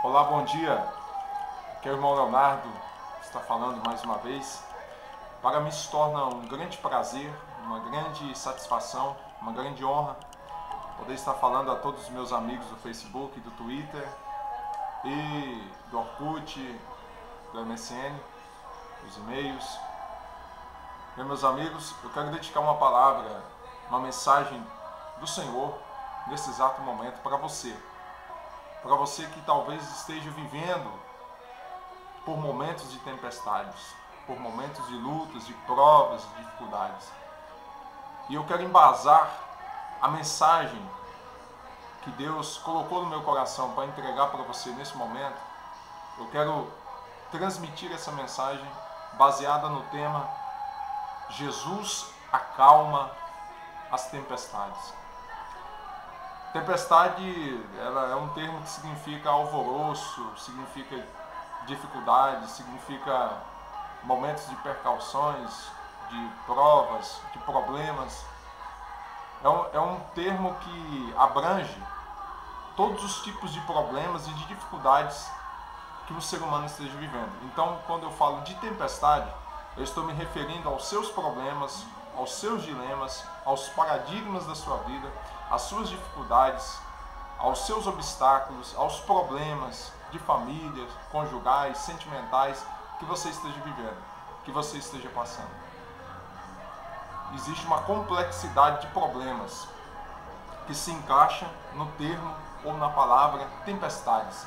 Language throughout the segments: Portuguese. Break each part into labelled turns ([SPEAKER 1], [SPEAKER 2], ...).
[SPEAKER 1] Olá, bom dia. Aqui é o irmão Leonardo, que está falando mais uma vez. Para mim se torna um grande prazer, uma grande satisfação, uma grande honra poder estar falando a todos os meus amigos do Facebook, do Twitter e do Orkut, do MSN, dos e-mails. Meus amigos, eu quero dedicar uma palavra, uma mensagem do Senhor nesse exato momento para você. Para você que talvez esteja vivendo por momentos de tempestades, por momentos de lutas, de provas, de dificuldades. E eu quero embasar a mensagem que Deus colocou no meu coração para entregar para você nesse momento. Eu quero transmitir essa mensagem baseada no tema Jesus acalma as tempestades. Tempestade, ela é um termo que significa alvoroço, significa dificuldade, significa momentos de percussões, de provas, de problemas. É um termo que abrange todos os tipos de problemas e de dificuldades que o ser humano esteja vivendo. Então, quando eu falo de tempestade, eu estou me referindo aos seus problemas, aos seus dilemas, aos paradigmas da sua vida, às suas dificuldades, aos seus obstáculos, aos problemas de família, conjugais, sentimentais que você esteja vivendo, que você esteja passando. Existe uma complexidade de problemas que se encaixa no termo ou na palavra tempestades.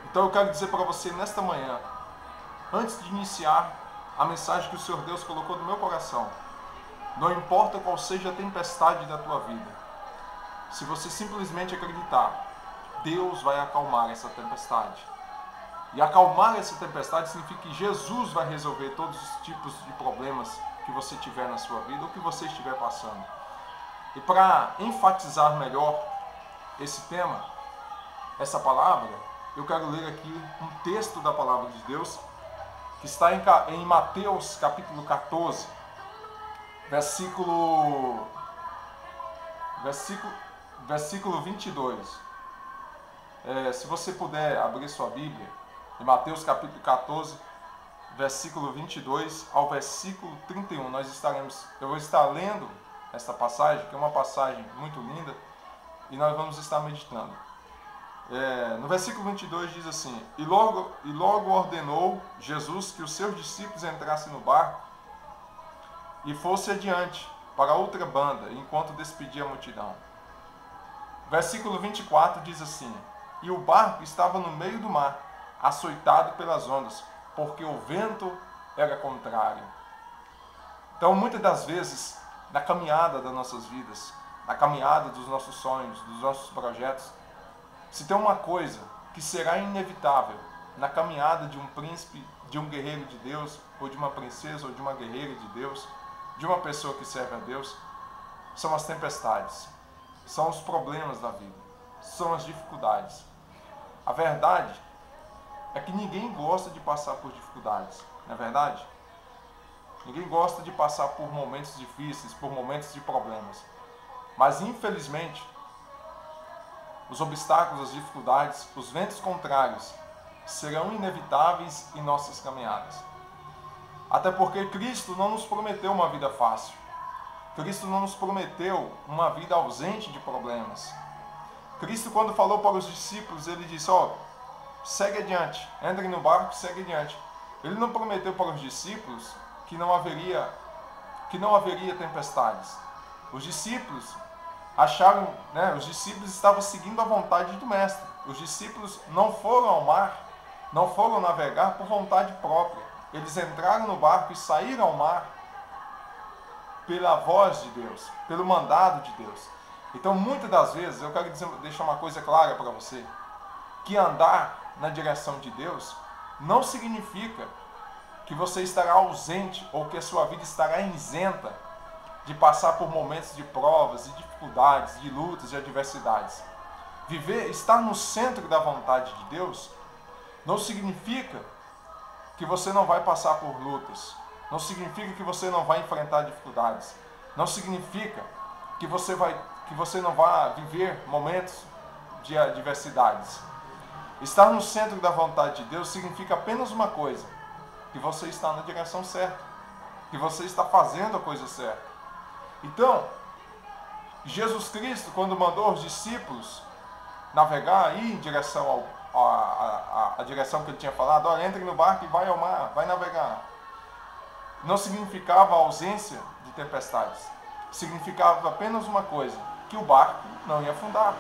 [SPEAKER 1] Então eu quero dizer para você nesta manhã, antes de iniciar a mensagem que o Senhor Deus colocou no meu coração, não importa qual seja a tempestade da tua vida, se você simplesmente acreditar, Deus vai acalmar essa tempestade. E acalmar essa tempestade significa que Jesus vai resolver todos os tipos de problemas que você tiver na sua vida ou que você estiver passando. E para enfatizar melhor esse tema, essa palavra, eu quero ler aqui um texto da palavra de Deus que está em Mateus capítulo 14, versículo 22. Se você puder abrir sua Bíblia, em Mateus capítulo 14, versículo 22 ao versículo 31, eu vou estar lendo esta passagem, que é uma passagem muito linda, e nós vamos estar meditando. No versículo 22 diz assim: E logo ordenou Jesus que os seus discípulos entrassem no barco e fosse adiante para outra banda, enquanto despedia a multidão. Versículo 24 diz assim: E o barco estava no meio do mar, açoitado pelas ondas, porque o vento era contrário. Então, muitas das vezes, na caminhada das nossas vidas, na caminhada dos nossos sonhos, dos nossos projetos, se tem uma coisa que será inevitável na caminhada de um príncipe, de um guerreiro de Deus, ou de uma princesa, ou de uma guerreira de Deus, de uma pessoa que serve a Deus, são as tempestades, são os problemas da vida, são as dificuldades. A verdade é que ninguém gosta de passar por dificuldades, não é verdade? Ninguém gosta de passar por momentos difíceis, por momentos de problemas. Mas, infelizmente, os obstáculos, as dificuldades, os ventos contrários serão inevitáveis em nossas caminhadas. Até porque Cristo não nos prometeu uma vida fácil. Cristo não nos prometeu uma vida ausente de problemas. Cristo, quando falou para os discípulos, ele disse: segue adiante, entrem no barco e segue adiante. Ele não prometeu para os discípulos que não haveria tempestades. Os discípulos os discípulos estavam seguindo a vontade do Mestre. Os discípulos não foram ao mar, não foram navegar por vontade própria. Eles entraram no barco e saíram ao mar pela voz de Deus, pelo mandado de Deus. Então, muitas das vezes, eu quero deixar uma coisa clara para você, que andar na direção de Deus não significa que você estará ausente ou que a sua vida estará isenta de passar por momentos de provas, de dificuldades, de lutas e adversidades. Estar no centro da vontade de Deus não significa que você não vai passar por lutas, não significa que você não vai enfrentar dificuldades, não significa que você não vai viver momentos de adversidades. Estar no centro da vontade de Deus significa apenas uma coisa: que você está na direção certa, que você está fazendo a coisa certa. Então, Jesus Cristo, quando mandou os discípulos navegar, ir em direção à direção que ele tinha falado, olha, entre no barco e vai ao mar, vai navegar, não significava a ausência de tempestades. Significava apenas uma coisa: que o barco não ia afundar.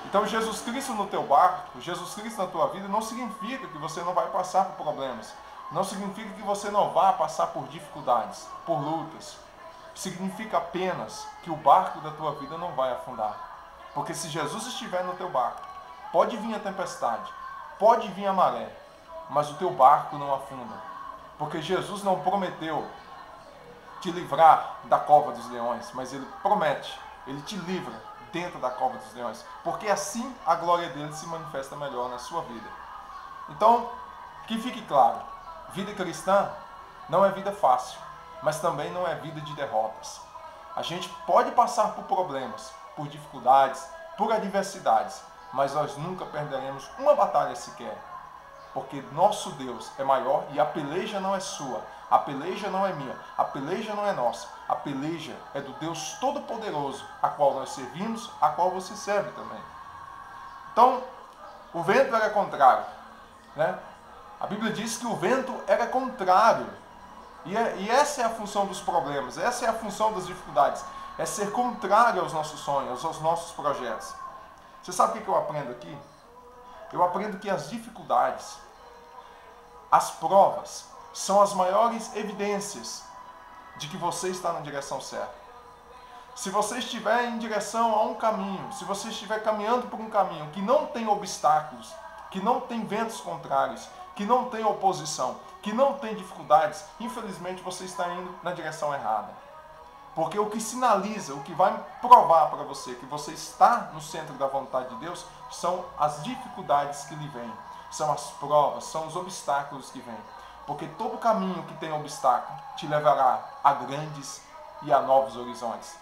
[SPEAKER 1] Então, Jesus Cristo no teu barco, Jesus Cristo na tua vida, não significa que você não vai passar por problemas. Não significa que você não vá passar por dificuldades, por lutas. Significa apenas que o barco da tua vida não vai afundar. Porque se Jesus estiver no teu barco, pode vir a tempestade, pode vir a maré, mas o teu barco não afunda. Porque Jesus não prometeu te livrar da cova dos leões, mas Ele promete, Ele te livra dentro da cova dos leões. Porque assim a glória dele se manifesta melhor na sua vida. Então, que fique claro, vida cristã não é vida fácil, mas também não é vida de derrotas. A gente pode passar por problemas, por dificuldades, por adversidades, mas nós nunca perderemos uma batalha sequer. Porque nosso Deus é maior e a peleja não é sua, a peleja não é minha, a peleja não é nossa, a peleja é do Deus Todo-Poderoso, a qual nós servimos, a qual você serve também. Então, o vento era contrário, né? A Bíblia diz que o vento era contrário. E essa é a função dos problemas, essa é a função das dificuldades, é ser contrário aos nossos sonhos, aos nossos projetos. Você sabe o que eu aprendo aqui? Eu aprendo que as dificuldades, as provas, são as maiores evidências de que você está na direção certa. Se você estiver em direção a um caminho, se você estiver caminhando por um caminho que não tem obstáculos, que não tem ventos contrários, que não tem oposição, que não tem dificuldades, infelizmente você está indo na direção errada. Porque o que sinaliza, o que vai provar para você que você está no centro da vontade de Deus, são as dificuldades que lhe vêm, são as provas, são os obstáculos que vêm. Porque todo caminho que tem obstáculo te levará a grandes e a novos horizontes.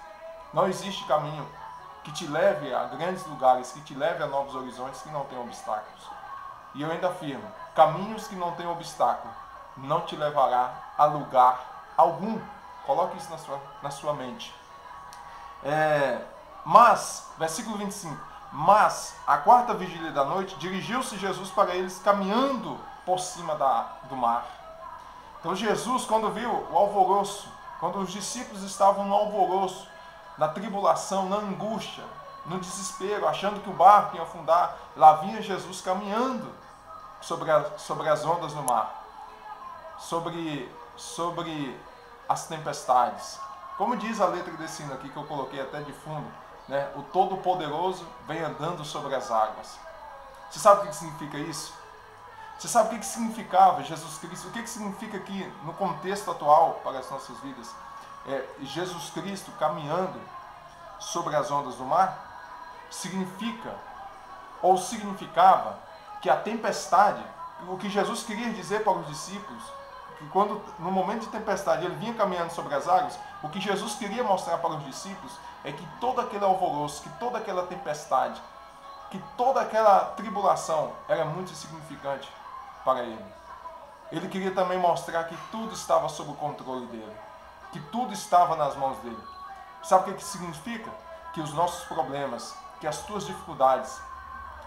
[SPEAKER 1] Não existe caminho que te leve a grandes lugares, que te leve a novos horizontes que não tem obstáculos. E eu ainda afirmo, caminhos que não têm obstáculo não te levará a lugar algum. Coloque isso na sua mente. Mas, versículo 25, mas, à quarta vigília da noite, dirigiu-se Jesus para eles caminhando por cima do mar. Então Jesus, quando viu o alvoroço, quando os discípulos estavam no alvoroço, na tribulação, na angústia, no desespero, achando que o barco ia afundar, lá vinha Jesus caminhando sobre as ondas no mar, sobre as tempestades. Como diz a letra desse hino aqui, que eu coloquei até de fundo, né? O Todo-Poderoso vem andando sobre as águas. Você sabe o que significa isso? Você sabe o que significava Jesus Cristo? O que significa aqui no contexto atual para as nossas vidas? Jesus Cristo caminhando sobre as ondas do mar significa, ou significava, que a tempestade, o que Jesus queria dizer para os discípulos, que quando no momento de tempestade ele vinha caminhando sobre as águas, o que Jesus queria mostrar para os discípulos é que todo aquele alvoroço, que toda aquela tempestade, que toda aquela tribulação era muito insignificante para ele. Ele queria também mostrar que tudo estava sob o controle dele, que tudo estava nas mãos dele. Sabe o que significa? Que os nossos problemas, que as tuas dificuldades,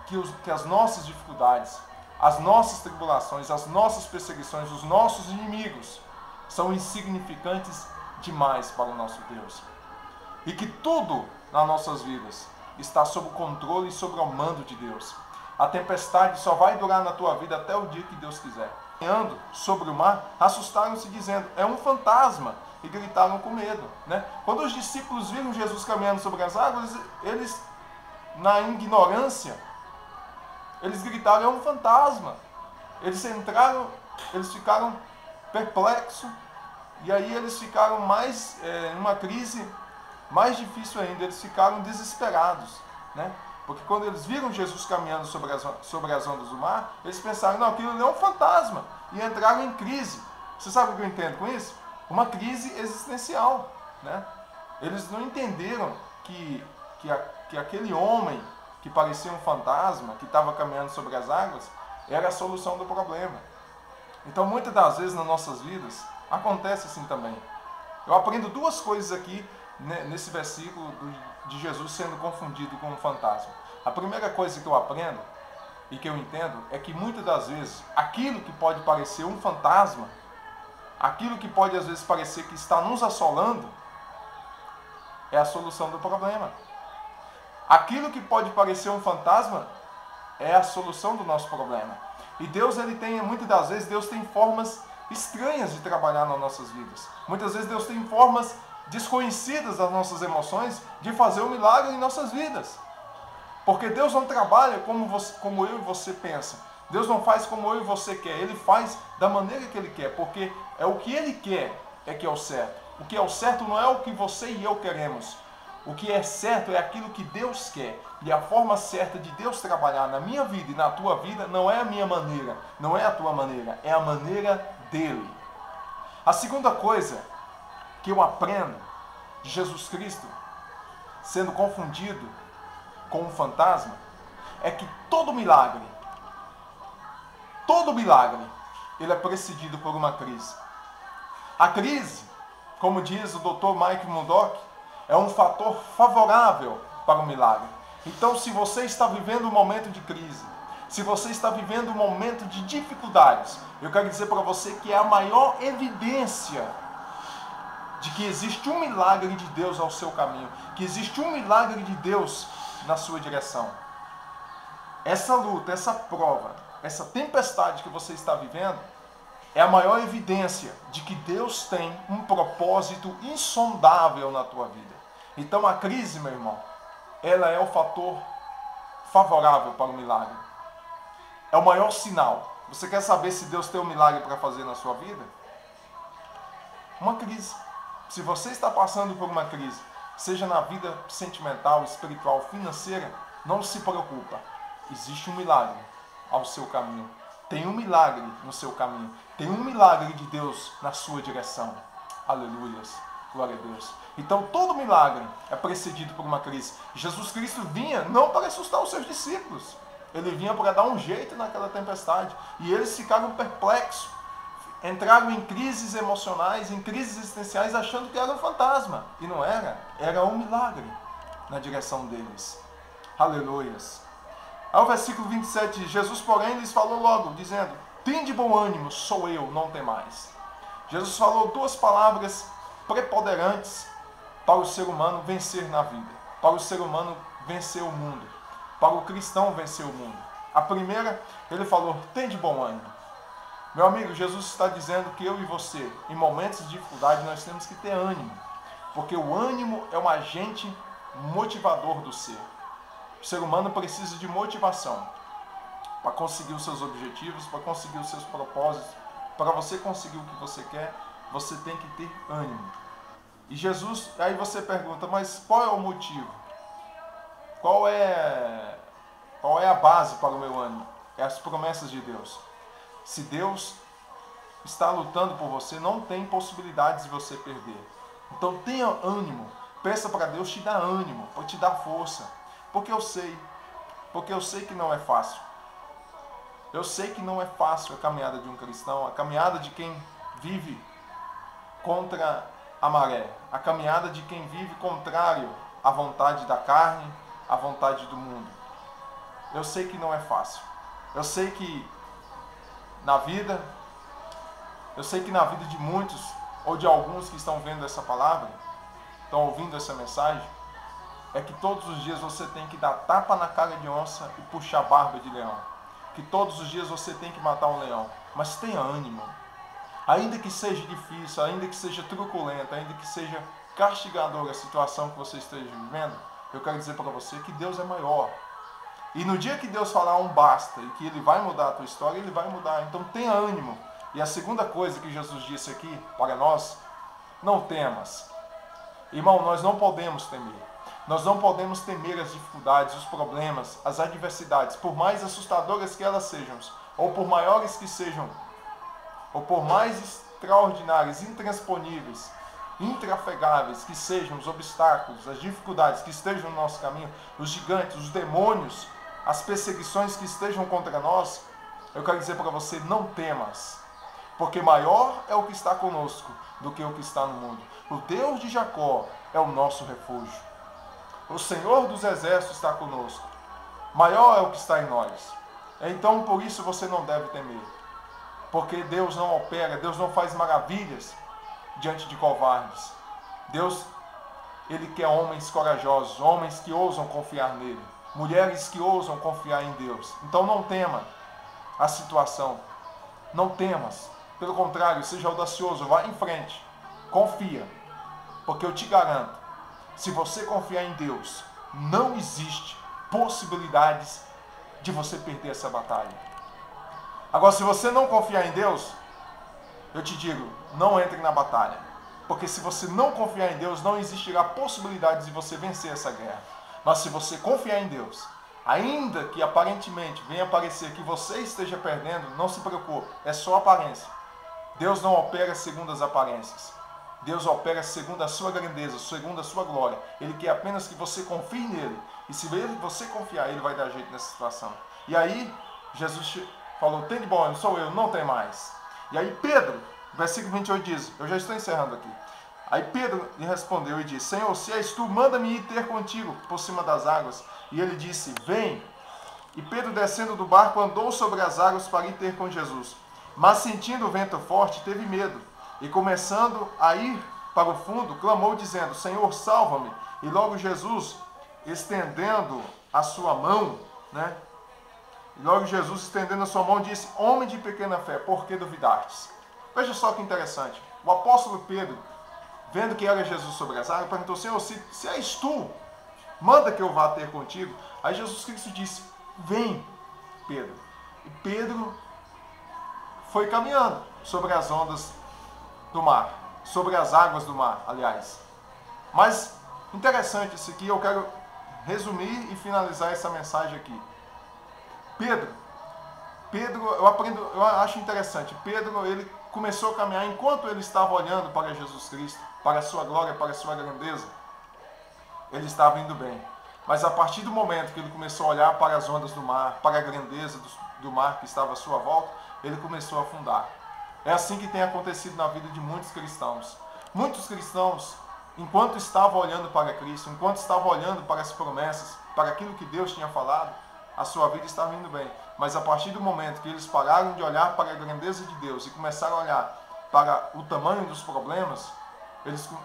[SPEAKER 1] que as nossas dificuldades, as nossas tribulações, as nossas perseguições, os nossos inimigos são insignificantes demais para o nosso Deus. E que tudo nas nossas vidas está sob o controle e sob o mando de Deus. A tempestade só vai durar na tua vida até o dia que Deus quiser. Caminhando sobre o mar, assustaram-se dizendo, é um fantasma, e gritaram com medo, né? Quando os discípulos viram Jesus caminhando sobre as águas, eles, na ignorância, eles gritaram, é um fantasma. Eles ficaram perplexos, e aí eles ficaram mais, numa crise mais difícil ainda, eles ficaram desesperados, né? Porque quando eles viram Jesus caminhando sobre as ondas do mar, eles pensaram, não, aquilo não é um fantasma, e entraram em crise. Você sabe o que eu entendo com isso? Uma crise existencial, né? Eles não entenderam que aquele homem que parecia um fantasma, que estava caminhando sobre as águas, era a solução do problema. Então, muitas das vezes nas nossas vidas, acontece assim também. Eu aprendo duas coisas aqui nesse versículo de Jesus sendo confundido com um fantasma. A primeira coisa que eu aprendo e que eu entendo é que muitas das vezes aquilo que pode parecer um fantasma, aquilo que pode às vezes parecer que está nos assolando, é a solução do problema. Aquilo que pode parecer um fantasma é a solução do nosso problema. E Deus, muitas das vezes, Deus tem formas estranhas de trabalhar nas nossas vidas. Muitas vezes Deus tem formas desconhecidas das nossas emoções de fazer um milagre em nossas vidas. Porque Deus não trabalha como eu e você pensa. Deus não faz como eu e você quer. Ele faz da maneira que Ele quer. Porque é o que Ele quer que é o certo. O que é o certo não é o que você e eu queremos. O que é certo é aquilo que Deus quer. E a forma certa de Deus trabalhar na minha vida e na tua vida não é a minha maneira, não é a tua maneira, é a maneira dele. A segunda coisa que eu aprendo de Jesus Cristo sendo confundido com um fantasma é que todo milagre, ele é precedido por uma crise. A crise, como diz o Dr. Mike Murdock, é um fator favorável para o milagre. Então, se você está vivendo um momento de crise, se você está vivendo um momento de dificuldades, eu quero dizer para você que é a maior evidência de que existe um milagre de Deus ao seu caminho, que existe um milagre de Deus na sua direção. Essa luta, essa prova, essa tempestade que você está vivendo, é a maior evidência de que Deus tem um propósito insondável na tua vida. Então a crise, meu irmão, ela é o fator favorável para o milagre. É o maior sinal. Você quer saber se Deus tem um milagre para fazer na sua vida? Uma crise. Se você está passando por uma crise, seja na vida sentimental, espiritual, financeira, não se preocupa. Existe um milagre ao seu caminho. Tem um milagre no seu caminho. Tem um milagre de Deus na sua direção. Aleluias. Glória a Deus. Então todo milagre é precedido por uma crise. Jesus Cristo vinha não para assustar os seus discípulos. Ele vinha para dar um jeito naquela tempestade. E eles ficaram perplexos. Entraram em crises emocionais, em crises existenciais, achando que era um fantasma. E não era. Era um milagre na direção deles. Aleluias. Ao versículo 27, Jesus, porém, lhes falou logo, dizendo: tende bom ânimo, sou eu, não temais. Jesus falou duas palavras preponderantes para o ser humano vencer na vida, para o ser humano vencer o mundo, para o cristão vencer o mundo. A primeira, ele falou: tende bom ânimo. Meu amigo, Jesus está dizendo que eu e você, em momentos de dificuldade, nós temos que ter ânimo, porque o ânimo é um agente motivador do ser. O ser humano precisa de motivação para conseguir os seus objetivos, para conseguir os seus propósitos. Para você conseguir o que você quer, você tem que ter ânimo. E Jesus, aí você pergunta, mas qual é o motivo? Qual é a base para o meu ânimo? É as promessas de Deus. Se Deus está lutando por você, não tem possibilidades de você perder. Então tenha ânimo. Peça para Deus te dar ânimo, para te dar força. Porque eu sei que não é fácil. Eu sei que não é fácil a caminhada de um cristão, a caminhada de quem vive contra a maré, a caminhada de quem vive contrário à vontade da carne, à vontade do mundo. Eu sei que não é fácil. Eu sei que na vida de muitos, ou de alguns que estão vendo essa palavra, estão ouvindo essa mensagem, é que todos os dias você tem que dar tapa na cara de onça e puxar barba de leão. Que todos os dias você tem que matar um leão. Mas tenha ânimo. Ainda que seja difícil, ainda que seja truculenta, ainda que seja castigadora a situação que você esteja vivendo, eu quero dizer para você que Deus é maior. E no dia que Deus falar um basta e que Ele vai mudar a tua história, Ele vai mudar. Então tenha ânimo. E a segunda coisa que Jesus disse aqui para nós, não temas. Irmão, nós não podemos temer. Nós não podemos temer as dificuldades, os problemas, as adversidades, por mais assustadoras que elas sejam, ou por maiores que sejam, ou por mais extraordinárias, intransponíveis intrafegáveis que sejam os obstáculos, as dificuldades que estejam no nosso caminho, os gigantes, os demônios, as perseguições que estejam contra nós, eu quero dizer para você, não temas, porque maior é o que está conosco do que o que está no mundo. O Deus de Jacó é o nosso refúgio. O Senhor dos exércitos está conosco. Maior é o que está em nós. Então, por isso você não deve temer. Porque Deus não opera, Deus não faz maravilhas diante de covardes. Deus, Ele quer homens corajosos, homens que ousam confiar nele, mulheres que ousam confiar em Deus. Então não tema a situação, não temas. Pelo contrário, seja audacioso, vá em frente, confia. Porque eu te garanto, se você confiar em Deus, não existe possibilidades de você perder essa batalha. Agora, se você não confiar em Deus, eu te digo, não entre na batalha. Porque se você não confiar em Deus, não existirá possibilidade de você vencer essa guerra. Mas se você confiar em Deus, ainda que aparentemente venha parecer que você esteja perdendo, não se preocupe, é só aparência. Deus não opera segundo as aparências. Deus opera segundo a sua grandeza, segundo a sua glória. Ele quer apenas que você confie nele. E se você confiar, ele vai dar jeito nessa situação. E aí, Jesus falou, tem de bom, não sou eu, não tem mais. E aí Pedro, versículo 28 diz, eu já estou encerrando aqui. Aí Pedro lhe respondeu e disse, Senhor, se és tu, manda-me ir ter contigo por cima das águas. E ele disse, vem. E Pedro, descendo do barco, andou sobre as águas para ir ter com Jesus. Mas sentindo o vento forte, teve medo. E começando a ir para o fundo, clamou dizendo, Senhor, salva-me. E logo Jesus, estendendo a sua mão, disse, homem de pequena fé, por que duvidastes? Veja só que interessante. O apóstolo Pedro, vendo que era Jesus sobre as águas, perguntou, Senhor, se és tu, manda que eu vá ter contigo. Aí Jesus Cristo disse, vem, Pedro. E Pedro foi caminhando sobre as ondas do mar, sobre as águas do mar, aliás. Mas, interessante isso aqui, eu quero resumir e finalizar essa mensagem aqui. Pedro, eu acho interessante, Pedro, ele começou a caminhar enquanto ele estava olhando para Jesus Cristo, para a sua glória, para a sua grandeza, ele estava indo bem. Mas a partir do momento que ele começou a olhar para as ondas do mar, para a grandeza do mar que estava à sua volta, ele começou a afundar. É assim que tem acontecido na vida de muitos cristãos. Muitos cristãos, enquanto estavam olhando para Cristo, enquanto estavam olhando para as promessas, para aquilo que Deus tinha falado, a sua vida estava indo bem. Mas a partir do momento que eles pararam de olhar para a grandeza de Deus e começaram a olhar para o tamanho dos problemas,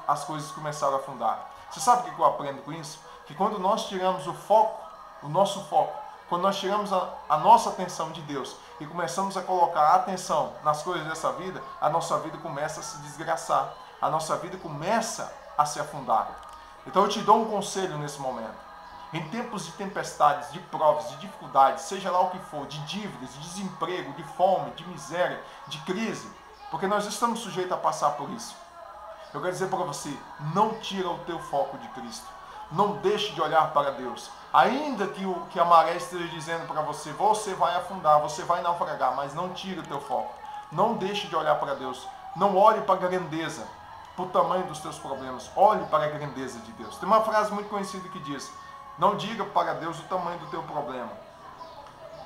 [SPEAKER 1] as coisas começaram a afundar. Você sabe o que eu aprendo com isso? Que quando nós tiramos o nosso foco, quando nós tiramos a nossa atenção de Deus e começamos a colocar a atenção nas coisas dessa vida, a nossa vida começa a se desgraçar, a nossa vida começa a se afundar. Então eu te dou um conselho nesse momento. Em tempos de tempestades, de provas, de dificuldades, seja lá o que for, de dívidas, de desemprego, de fome, de miséria, de crise, porque nós estamos sujeitos a passar por isso. Eu quero dizer para você, não tira o teu foco de Cristo. Não deixe de olhar para Deus. Ainda que a maré esteja dizendo para você, você vai afundar, você vai naufragar, mas não tire o teu foco. Não deixe de olhar para Deus. Não olhe para a grandeza, para o tamanho dos teus problemas. Olhe para a grandeza de Deus. Tem uma frase muito conhecida que diz, não diga para Deus o tamanho do teu problema.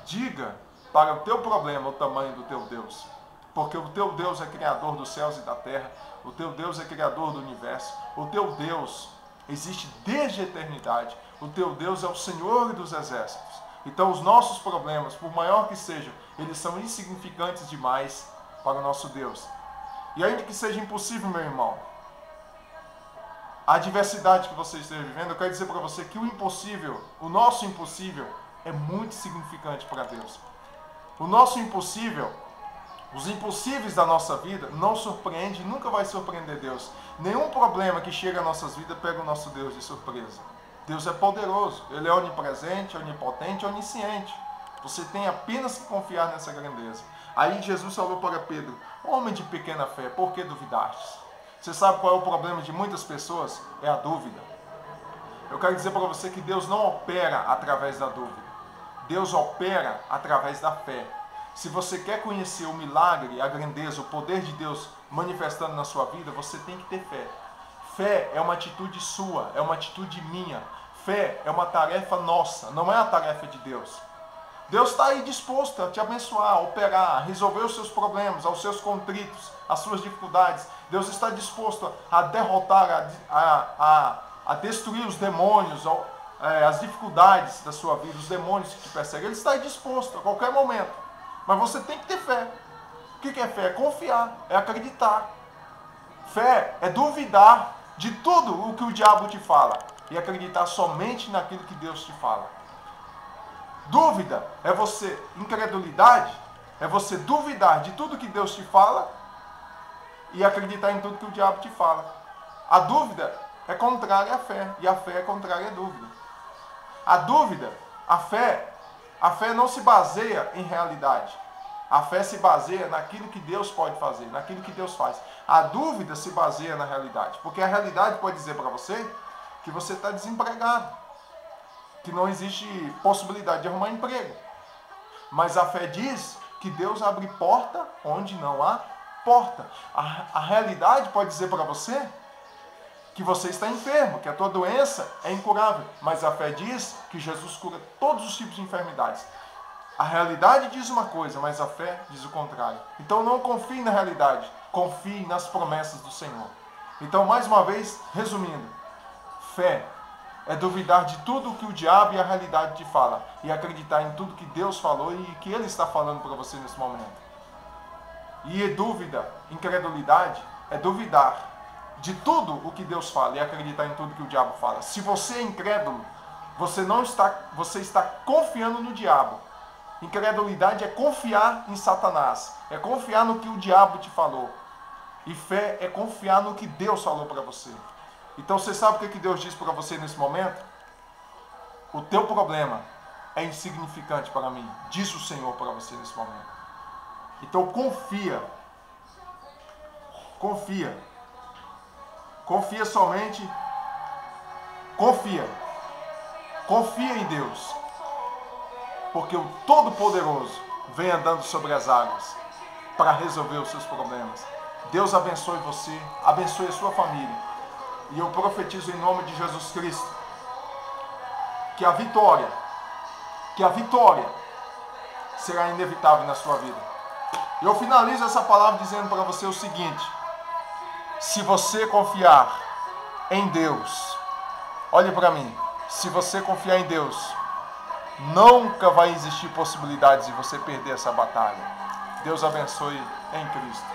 [SPEAKER 1] Diga para o teu problema o tamanho do teu Deus. Porque o teu Deus é criador dos céus e da terra. O teu Deus é criador do universo. O teu Deus existe desde a eternidade. O teu Deus é o Senhor dos exércitos. Então os nossos problemas, por maior que sejam, eles são insignificantes demais para o nosso Deus. E ainda que seja impossível, meu irmão, a adversidade que você esteja vivendo, eu quero dizer para você que o impossível, o nosso impossível, é muito significante para Deus. O nosso impossível, os impossíveis da nossa vida, não surpreende e nunca vai surpreender Deus. Nenhum problema que chega às nossas vidas pega o nosso Deus de surpresa. Deus é poderoso, Ele é onipresente, onipotente, onisciente. Você tem apenas que confiar nessa grandeza. Aí Jesus falou para Pedro, homem de pequena fé, por que duvidastes? Você sabe qual é o problema de muitas pessoas? É a dúvida. Eu quero dizer para você que Deus não opera através da dúvida. Deus opera através da fé. Se você quer conhecer o milagre, a grandeza, o poder de Deus manifestando na sua vida, você tem que ter fé. Fé é uma atitude sua, é uma atitude minha. Fé é uma tarefa nossa, não é a tarefa de Deus. Deus está aí disposto a te abençoar, a operar, a resolver os seus problemas, aos seus contritos, as suas dificuldades. Deus está disposto a derrotar, a destruir os demônios, as dificuldades da sua vida, os demônios que te perseguem. Ele está aí disposto a qualquer momento. Mas você tem que ter fé. O que é fé? É confiar, é acreditar. Fé é duvidar de tudo o que o diabo te fala e acreditar somente naquilo que Deus te fala. Dúvida é você, incredulidade é você duvidar de tudo que Deus te fala e acreditar em tudo que o diabo te fala. A dúvida é contrária à fé e a fé é contrária à dúvida. A dúvida, a fé não se baseia em realidade. A fé se baseia naquilo que Deus pode fazer, naquilo que Deus faz. A dúvida se baseia na realidade, porque a realidade pode dizer para você que você está desempregado, que não existe possibilidade de arrumar emprego. Mas a fé diz que Deus abre porta onde não há porta. A realidade pode dizer para você que você está enfermo, que a tua doença é incurável. Mas a fé diz que Jesus cura todos os tipos de enfermidades. A realidade diz uma coisa, mas a fé diz o contrário. Então não confie na realidade, confie nas promessas do Senhor. Então, mais uma vez, resumindo, fé é duvidar de tudo o que o diabo e a realidade te falam e acreditar em tudo que Deus falou e que Ele está falando para você nesse momento. E dúvida, incredulidade, é duvidar de tudo o que Deus fala e acreditar em tudo que o diabo fala. Se você é incrédulo, você está confiando no diabo. Incredulidade é confiar em Satanás, é confiar no que o diabo te falou. E fé é confiar no que Deus falou para você. Então você sabe o que Deus diz para você nesse momento? O teu problema é insignificante para mim, diz o Senhor para você nesse momento. Então confia somente, confia em Deus. Porque o Todo-Poderoso vem andando sobre as águas para resolver os seus problemas. Deus abençoe você, abençoe a sua família. E eu profetizo em nome de Jesus Cristo que a vitória será inevitável na sua vida. Eu finalizo essa palavra dizendo para você o seguinte: se você confiar em Deus, olhe para mim, se você confiar em Deus, nunca vai existir possibilidades de você perder essa batalha. Deus abençoe em Cristo.